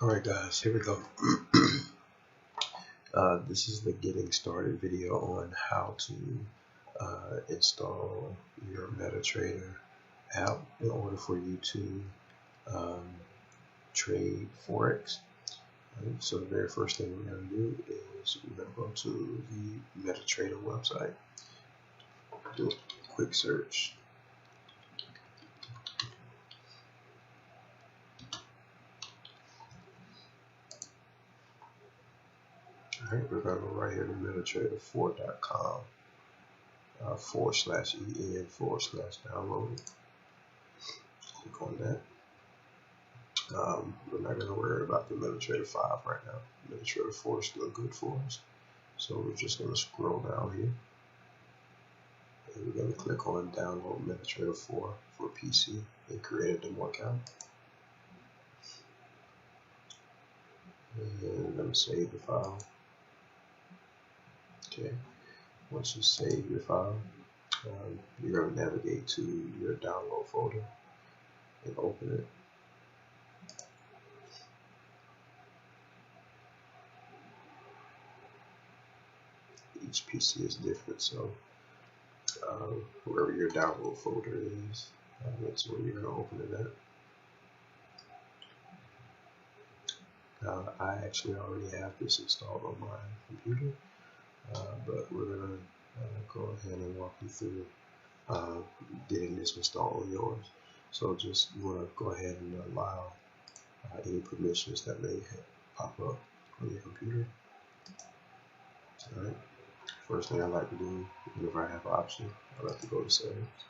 Alright guys, here we go. This is the getting started video on how to install your MetaTrader app in order for you to trade Forex. So the very first thing we're going to do is we're going to go to the MetaTrader website, do a quick search. Alright, we're going to go right here to MetaTrader4.com /en/download. Click on that. We're not going to worry about the MetaTrader 5 right now. MetaTrader 4 is still good for us. So we're just going to scroll down here. And we're going to click on download MetaTrader 4 for PC and create a demo account. And I'm going to save the file. Okay. Once you save your file, you're going to navigate to your download folder and open it. Each PC is different, so wherever your download folder is, that's where you're going to open it at. I actually already have this installed on my computer, but we're going to go ahead and walk you through getting this installed on yours. So just you want to go ahead and allow any permissions that may pop up on your computer. Alright. First thing I like to do whenever I have an option, I like to go to settings.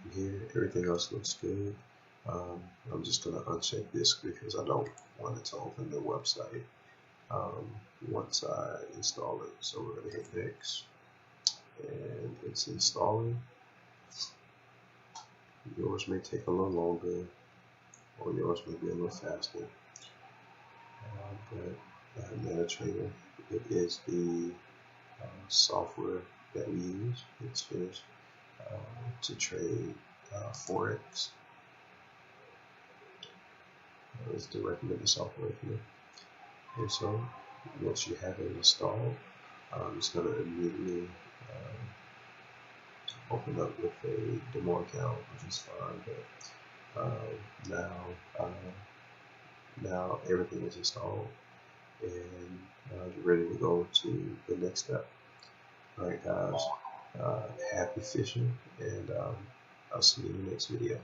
And here, everything else looks good. I'm just going to uncheck this because I don't want it to open the website once I install it. So we're going to hit next, and it's installing. Yours may take a little longer, or yours may be a little faster. But MetaTrader, it is the software that we use. It's finished to trade Forex. It's the recommended software here. And so once you have it installed, it's going to immediately open up with a demo account, which is fine. But now everything is installed, and you're ready to go to the next step. Alright guys, happy fishing, and I'll see you in the next video.